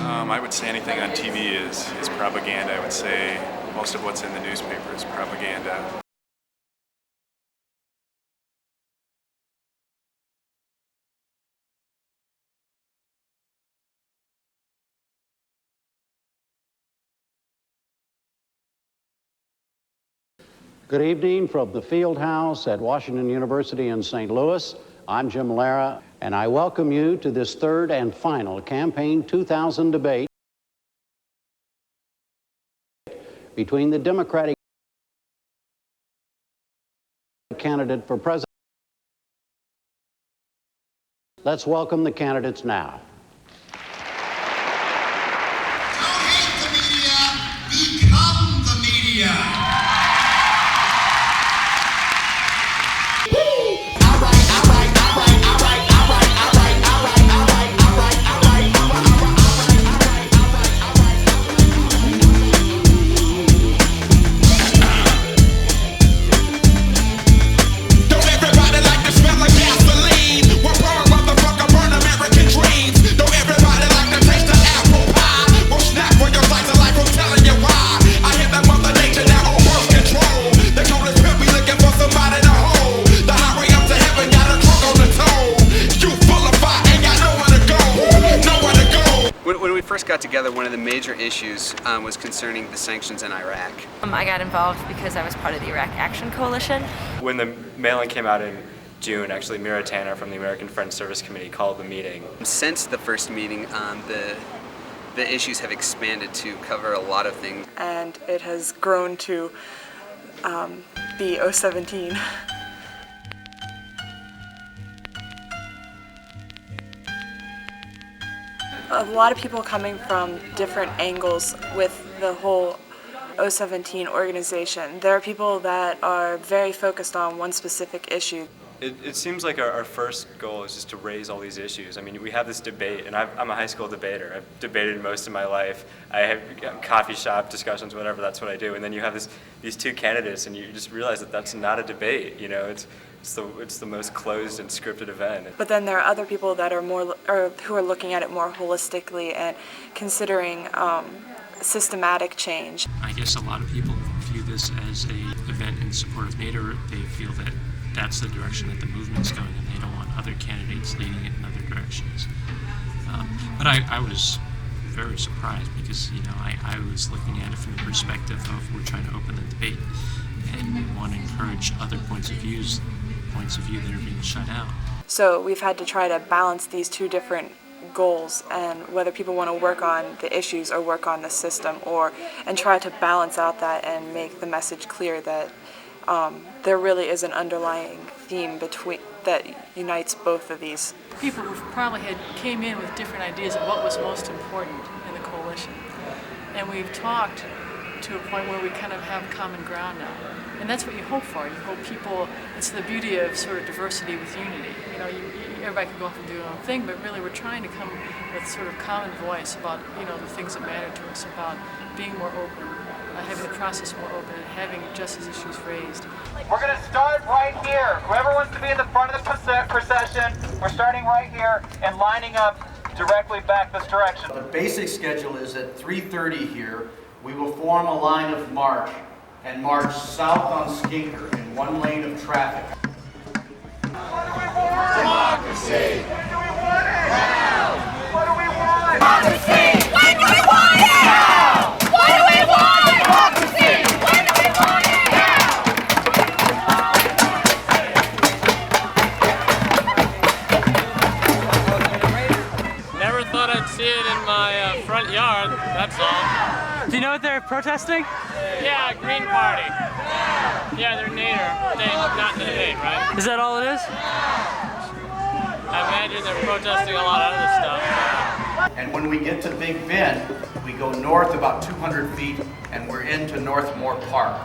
I would say anything on TV is propaganda. I would say most of what's in the newspaper is propaganda. Good evening from the field house at Washington University in St. Louis. I'm Jim Lara, and I welcome you to this third and final Campaign 2000 debate between the Democratic candidate for president. Let's welcome the candidates now. Don't hate the media, become the media. When we first got together, one of the major issues was concerning the sanctions in Iraq. I got involved because I was part of the Iraq Action Coalition. When the mail-in came out in June, actually Mira Tanner from the American Friends Service Committee called the meeting. Since the first meeting, the issues have expanded to cover a lot of things. And it has grown to be 017. A lot of people coming from different angles with the whole 017 organization. There are people that are very focused on one specific issue. It seems like our first goal is just to raise all these issues. I mean, we have this debate, and I'm a high school debater. I've debated most of my life. I have coffee shop discussions, whatever, that's what I do. And then you have these two candidates, and you just realize that that's not a debate. You know, it's the most closed and scripted event. But then there are other people that are who are looking at it more holistically and considering systematic change. I guess a lot of people view this as an event in support of NATO. They feel that that's the direction that the movement's going, and they don't want other candidates leading it in other directions. But I was very surprised because, you know, I was looking at it from the perspective of we're trying to open the debate and we want to encourage other points of view that are being shut out. So we've had to try to balance these two different goals, and whether people want to work on the issues or work on the system, and try to balance out that and make the message clear that there really is an underlying theme that unites both of these. People who probably came in with different ideas of what was most important in the coalition, and we've talked to a point where we kind of have common ground now. And that's what you hope for. You hope people, it's the beauty of sort of diversity with unity. You know, everybody can go off and do their own thing, but really we're trying to come with sort of common voice about, you know, the things that matter to us, about being more open, having the process more open, and having justice issues raised. We're going to start right here. Whoever wants to be in the front of the procession, we're starting right here and lining up directly back this direction. The basic schedule is at 3:30 here. We will form a line of march and march south on Skinker in one lane of traffic. What do we want? Democracy! When do we want it? Now! What do we want? Democracy! When do we want it? Now! What do we want? Democracy! When do we want it? Now! Never thought I'd see it in my front yard, that's all. Do you know what they're protesting? Yeah, Green Party. Yeah, they're Nader. Not in the debate, right? Is that all it is? I imagine they're protesting a lot of other stuff. And when we get to Big Bend, we go north about 200 feet and we're into Northmore Park.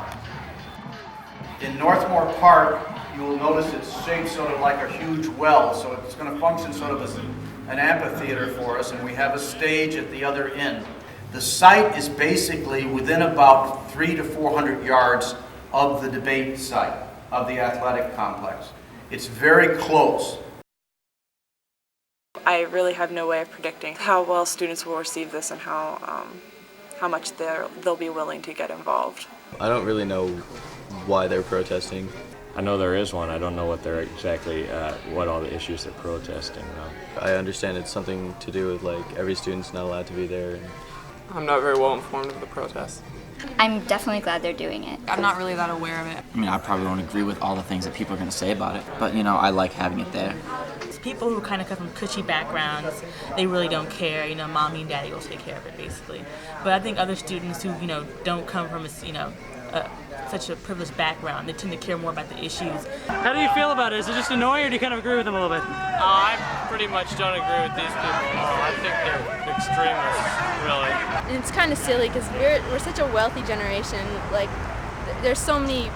In Northmore Park, you will notice it's shaped sort of like a huge well, so it's going to function sort of as an amphitheater for us, and we have a stage at the other end. The site is basically within about 300 to 400 yards of the debate site, of the athletic complex. It's very close. I really have no way of predicting how well students will receive this and how much they'll be willing to get involved. I don't really know why they're protesting. I know there is one. I don't know what they're exactly, what all the issues they're protesting. I understand it's something to do with like every student's not allowed to be there. I'm not very well informed of the protest. I'm definitely glad they're doing it. I'm not really that aware of it. I mean, I probably won't agree with all the things that people are going to say about it, but you know, I like having it there. People who kind of come from cushy backgrounds, they really don't care. You know, mommy and daddy will take care of it, basically. But I think other students who, you know, don't come from, such a privileged background, they tend to care more about the issues. How do you feel about it? Is it just annoying, or do you kind of agree with them a little bit? I pretty much don't agree with these people at all. I think they're extremists, really. And it's kind of silly because we're such a wealthy generation. Like, there's so many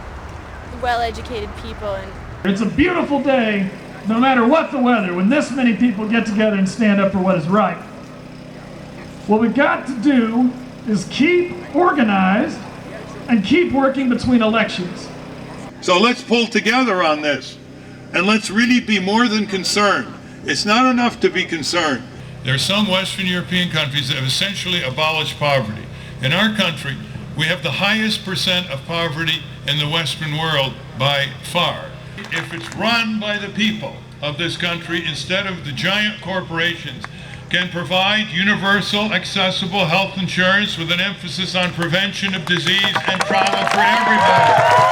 well-educated people, and it's a beautiful day, no matter what the weather, when this many people get together and stand up for what is right. What we've got to do is keep organized and keep working between elections. So let's pull together on this, and let's really be more than concerned. It's not enough to be concerned. There are some Western European countries that have essentially abolished poverty. In our country, we have the highest percent of poverty in the Western world by far. If it's run by the people of this country instead of the giant corporations, can provide universal, accessible health insurance with an emphasis on prevention of disease and trauma for everybody.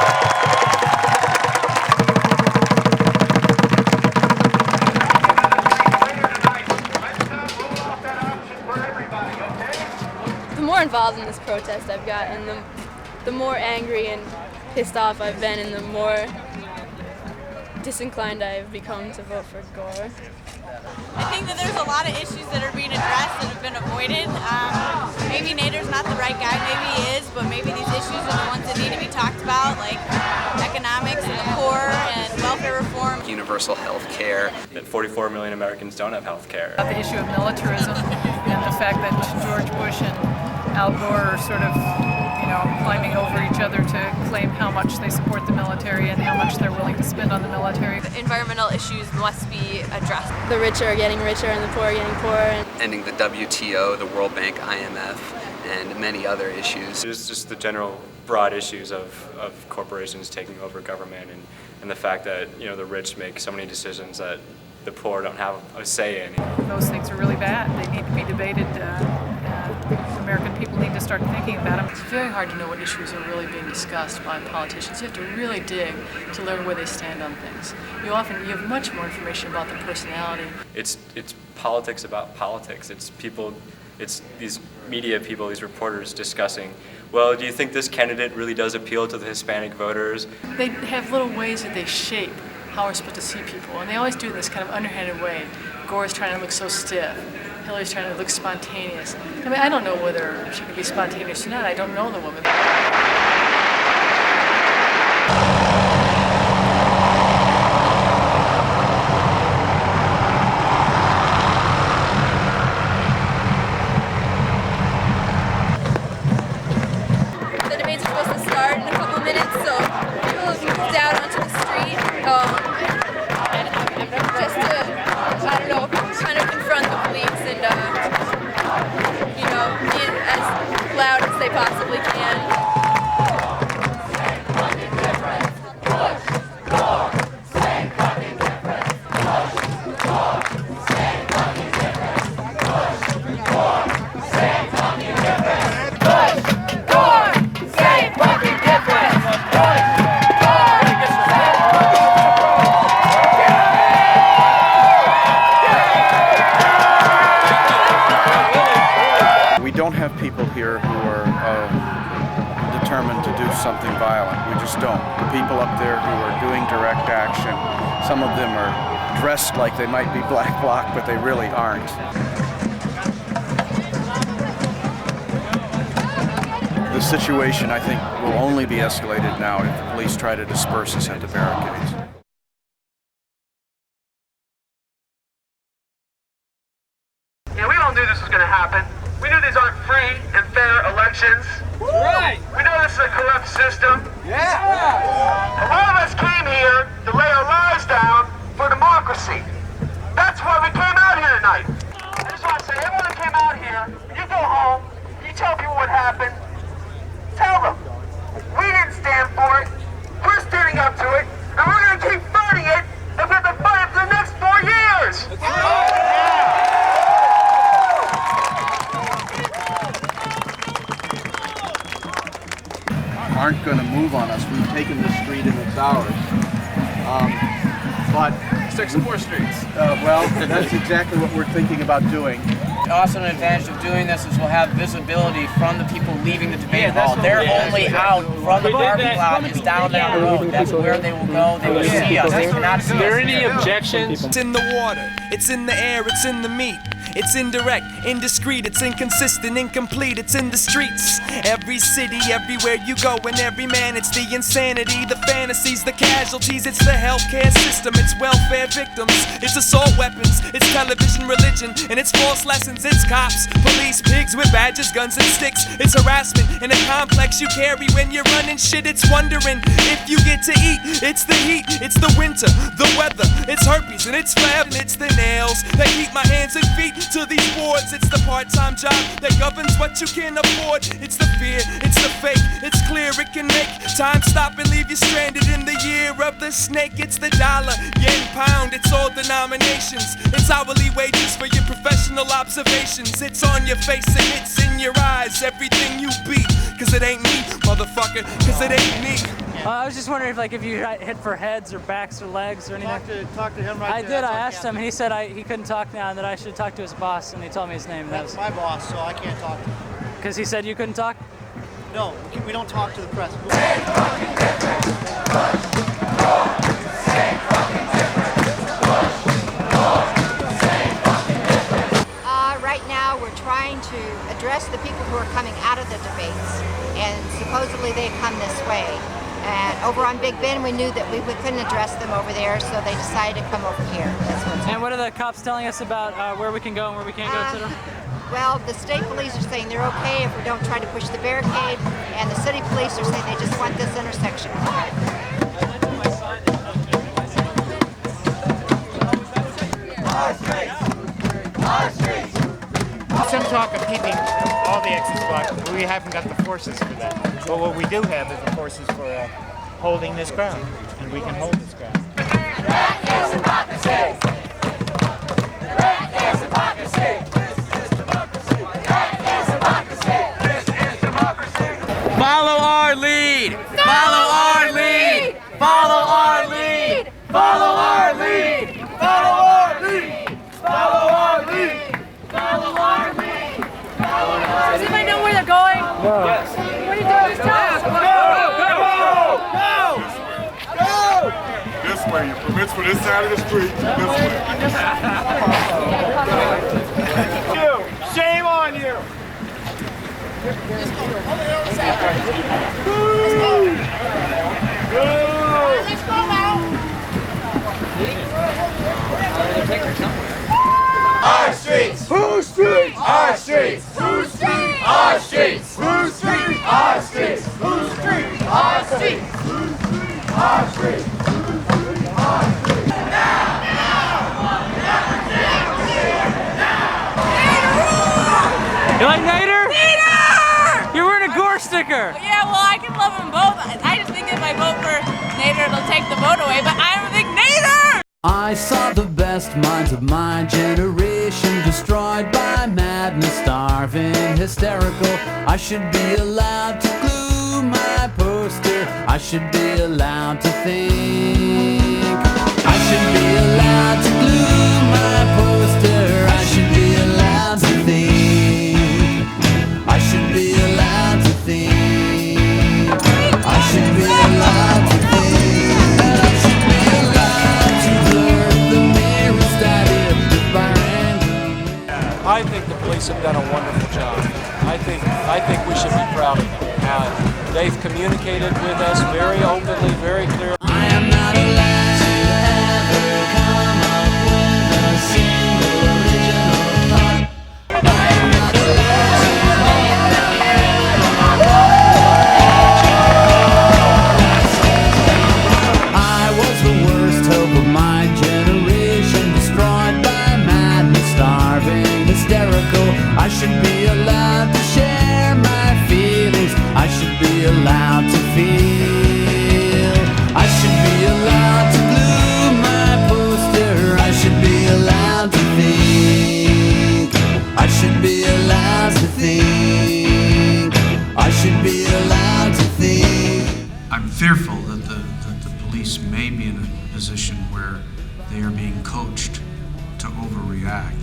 the more involved in this protest I've gotten, the more angry and pissed off I've been, and the more disinclined I've become to vote for Gore. I think that there's a lot of issues that are being addressed that have been avoided. Maybe Nader's not the right guy, maybe he is, but maybe these issues are the ones that need to be talked about, like economics and the poor and welfare reform. Universal health care. That 44 million Americans don't have health care. The issue of militarism and the fact that George Bush and Al Gore are sort of, climbing over each other to claim how much they support the military and how much they're willing to spend on the military. The environmental issues must be addressed. The rich are getting richer and the poor are getting poorer. Ending the WTO, the World Bank, IMF, and many other issues. There's just the general broad issues of corporations taking over government and the fact that, the rich make so many decisions that the poor don't have a say in. Those things are really bad. They need to be debated. American people need to start thinking about them. It's very hard to know what issues are really being discussed by politicians. You have to really dig to learn where they stand on things. You have much more information about their personality. It's politics about politics. It's these media people, these reporters discussing, well, do you think this candidate really does appeal to the Hispanic voters? They have little ways that they shape how we're supposed to see people, and they always do it in this kind of underhanded way. Gore's trying to look so stiff. Hillary's trying to look spontaneous. I mean, I don't know whether she can be spontaneous or not. I don't know the woman. The debates are supposed to start in a couple minutes, so people have moved out onto the street just to, kind of confront the police and, be as loud as they possibly can. People here who are determined to do something violent. We just don't. The people up there who are doing direct action, some of them are dressed like they might be Black Bloc, but they really aren't. The situation, I think, will only be escalated now if the police try to disperse us into barricades. Yeah, we all knew this was going to happen. We knew these aren't free and fair elections. Right. We know this is a corrupt system. Yeah. A lot of us came here to lay our lives down for democracy. That's why we came out here tonight. taken this street and it's ours. But stick some more streets. Well, that's exactly what we're thinking about doing. Also, an advantage of doing this is we'll have visibility from the people leaving the debate hall. They're only out from the parking lot is down that road. That's where they will go. They will see us. They cannot see us. Are there any objections? It's in the water, it's in the air, it's in the meat. It's indirect, indiscreet, it's inconsistent, incomplete, it's in the streets. Every city, everywhere you go, and every man, it's the insanity, the fantasies, the casualties, it's the healthcare system, it's welfare victims, it's assault weapons, it's television religion, and it's false lessons, it's cops, police, pigs with badges, guns and sticks, it's harassment, and a complex you carry when you're running shit, it's wondering if you get to eat, it's the heat, it's the winter, the weather, it's herpes, and it's forever, it's the nails that keep my hands and feet to these boards, it's the part-time job that governs what you can afford. It's the fear, it's the fake, it's clear it can make time stop and leave you stranded in the year of the snake. It's the dollar, yen, pound, it's all denominations. It's hourly wages for your professional observations. It's on your face and it's in your eyes, everything you be. Cause it ain't me, motherfucker, cause it ain't me. I was just wondering if you hit for heads or backs or legs or anything. Talk to him right I there. did. I asked him, and he said he couldn't talk now, and that I should talk to his boss, and he told me his name. That's my boss, so I can't talk to him. Because he said you couldn't talk? No, we don't talk to the press. Right now, we're trying to address the people who are coming out of the debates, and supposedly they come this way. And over on Big Ben, we knew that we couldn't address them over there, so they decided to come over here. That's what's And what are the cops telling us about where we can go and where we can't go to them? Well, the state police are saying they're okay if we don't try to push the barricade, and the city police are saying they just want this intersection. Our streets! Our streets! Some talk of keeping all the exits blocked, but we haven't got the forces for that. But what we do have is the forces for holding this ground, and we can hold this ground. That is democracy! That is democracy! That is democracy! This is democracy! Follow our lead! Follow our lead! Follow our lead! Follow our lead! Follow our lead! Follow our lead! Follow our lead! Does anybody know where they're going? No. Yes. What are you doing? Just tell us. Go! This way. Your permits for this side of the street. This way. Shame on you! Let's go now! Our streets! Whose streets? Our streets! Whose streets? Our streets! Whose streets? Our streets! Whose streets? Our streets! Our streets! You like Nader? Nader! You're wearing a Gore sticker. Yeah, well, I can love them both. I just think if I vote for Nader, it'll take the vote away, but I'm a big Nader! I saw the best minds of my generation destroyed by madness, starving, hysterical. I should be allowed to glue my poster. I should be allowed to think. I should be allowed to glue my poster. I should be allowed to think. I should be allowed to think. I should be allowed to think. And I should be allowed to learn the mirror static I think the police have done a wonderful job. I think we should be proud of them. They've communicated with us very openly, very clearly. I am not allowed. fearful that the police may be in a position where they are being coached to overreact.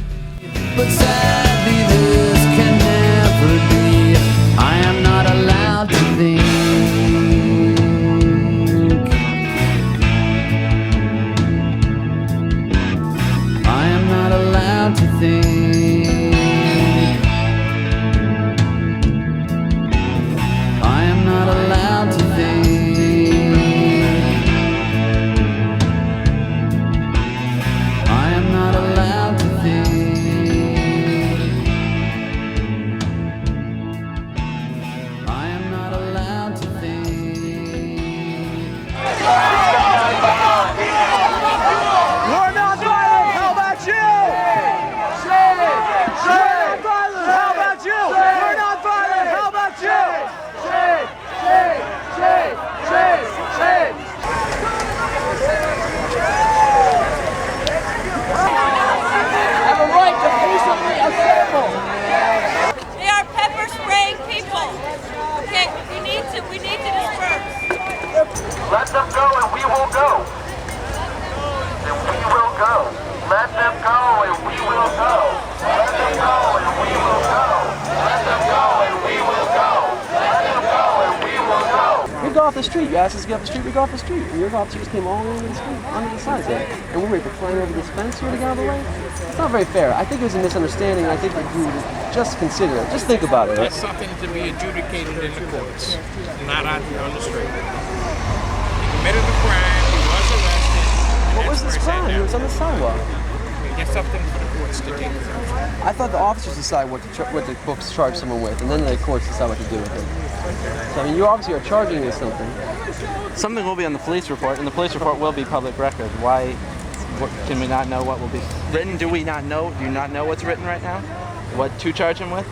But sadly this can never be. I am not allowed to think. I am not allowed to think. I am not allowed to think. I am not allowed to think. I am not allowed to think. We're not violent, how about you? We're not violent, how about you? We're not violent, how about you? Have a right to peaceably assemble. They are pepper spraying people. Okay, we need to disperse. Let them go and we will go. And we will go. Let them go and we will go. Let them go and we will go. Let them go and we will go. Let them go and we will go. We go off the street. You asked us to get off the street, we go off the street. And your officers came all over the street, onto the sides there. And we were able to climb over this fence here to get out of the way. It's not very fair. I think it was a misunderstanding, and I think that you would just consider it. Just think about it. That's something to be adjudicated in the courts, not out here on the street. He committed a crime, he was arrested. What was this crime? He was on the sidewalk. It's something for the courts to do. I thought the officers decide what the books charge someone with, and then the courts decide what to do with them. So, I mean, you obviously are charging me with something. Something will be on the police report, and the police report will be public record. Why can we not know what will be written? Do we not know? Do you not know what's written right now? What to charge him with?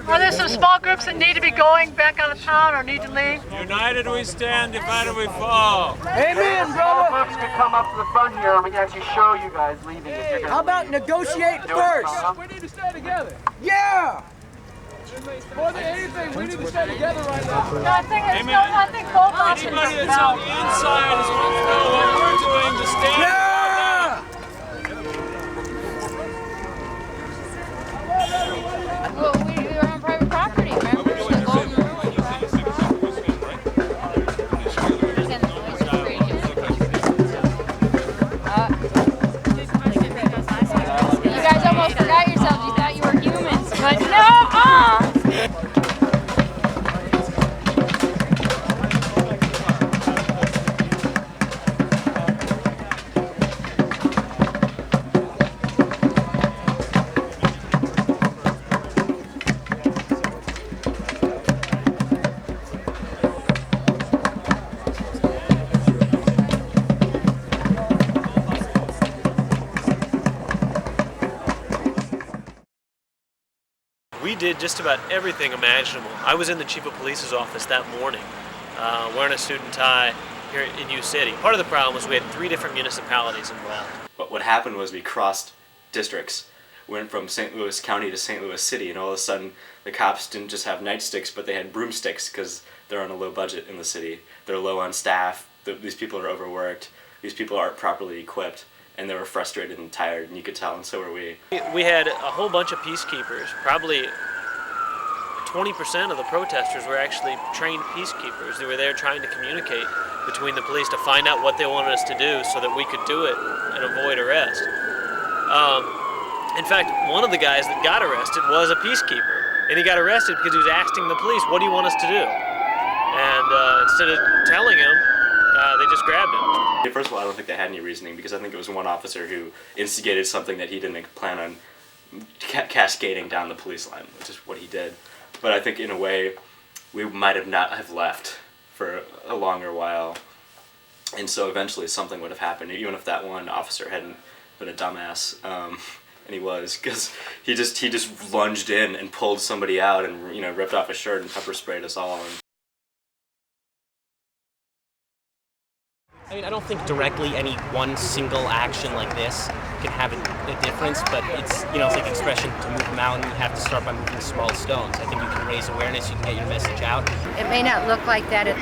Are there some small groups that need to be going back out of town or need to leave? United we stand, divided we fall. Amen, brother. Folks can come up to the front here and we can actually show you guys leaving if you're going to How about negotiate first? We need to stay together. Yeah! More than anything, we need to stay together right now. No, I think both options. Anybody that's on the inside is going to know what we're doing to stand. Yeah! Well, we're on private property, remember? You guys almost forgot yourselves. You thought you were humans, but no! We did just about everything imaginable. I was in the chief of police's office that morning, wearing a suit and tie here in U City. Part of the problem was we had 3 different municipalities involved. But what happened was we crossed districts, went from St. Louis County to St. Louis City, and all of a sudden the cops didn't just have nightsticks, but they had broomsticks because they're on a low budget in the city. They're low on staff, these people are overworked, these people aren't properly equipped, and they were frustrated and tired, and you could tell, and so were we. We had a whole bunch of peacekeepers. Probably 20% of the protesters were actually trained peacekeepers. They were there trying to communicate between the police to find out what they wanted us to do so that we could do it and avoid arrest. In fact, one of the guys that got arrested was a peacekeeper, and he got arrested because he was asking the police, "What do you want us to do?" And instead of telling him, they just grabbed him. First of all, I don't think they had any reasoning, because I think it was one officer who instigated something that he didn't plan on cascading down the police line, which is what he did. But I think in a way, we might have not have left for a longer while, and so eventually something would have happened, even if that one officer hadn't been a dumbass, and he was, because he just lunged in and pulled somebody out and ripped off his shirt and pepper sprayed us all. I mean, I don't think directly any one single action like this can have a difference, but it's, it's like the expression, to move a mountain, you have to start by moving small stones. I think you can raise awareness, you can get your message out. It may not look like that at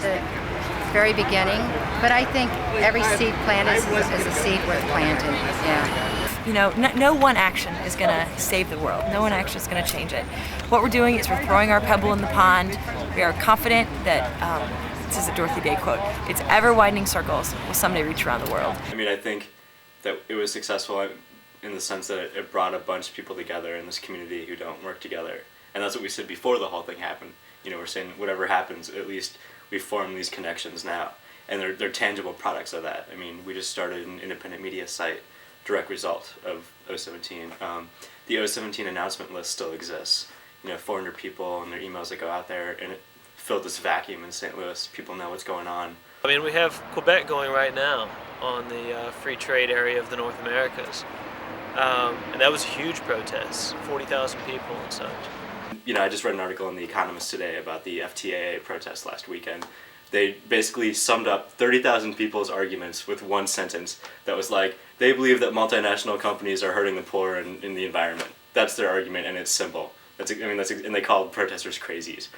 very beginning, but I think every seed planted is a seed worth planting. Yeah. You know, no one action is going to save the world. No one action is going to change it. What we're doing is we're throwing our pebble in the pond. We are confident that, this is a Dorothy Day quote, its ever-widening circles will someday reach around the world. I mean, I think that it was successful in the sense that it brought a bunch of people together in this community who don't work together. And that's what we said before the whole thing happened. You know, we're saying whatever happens, at least we form these connections now. And they're tangible products of that. I mean, we just started an independent media site, direct result of 017. The 017 announcement list still exists. You know, 400 people and their emails that go out there, and it filled this vacuum in St. Louis. People know what's going on. I mean, we have Quebec going right now on the free trade area of the North Americas. And that was a huge protest, 40,000 people and such. You know, I just read an article in The Economist today about the FTAA protest last weekend. They basically summed up 30,000 people's arguments with one sentence that was like, they believe that multinational companies are hurting the poor and in the environment. That's their argument, and it's simple. And they called protesters crazies.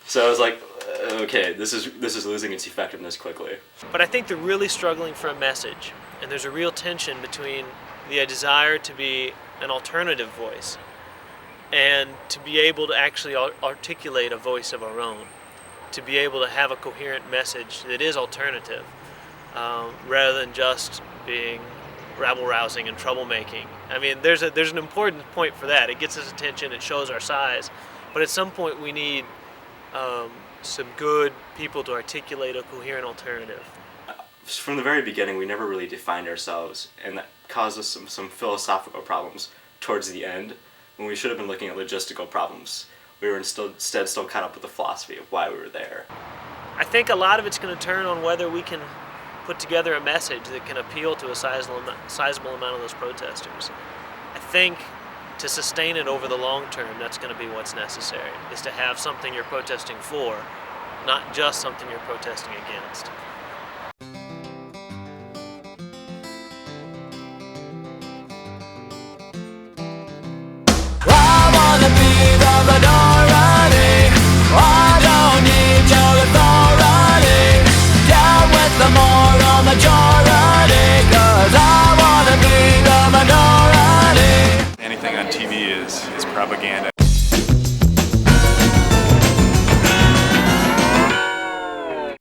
So I was like, okay, this is losing its effectiveness quickly. But I think they're really struggling for a message, and there's a real tension between the desire to be an alternative voice and to be able to actually articulate a voice of our own, to be able to have a coherent message that is alternative, rather than just being rabble-rousing and troublemaking. I mean, there's an important point for that. It gets us attention, it shows our size, but at some point we need some good people to articulate a coherent alternative. From the very beginning, we never really defined ourselves, and that caused us some philosophical problems towards the end, when we should have been looking at logistical problems. We were instead still caught up with the philosophy of why we were there. I think a lot of it's going to turn on whether we can put together a message that can appeal to a sizable amount of those protesters. I think to sustain it over the long term, that's going to be what's necessary, is to have something you're protesting for, not just something you're protesting against. Anything on TV is propaganda.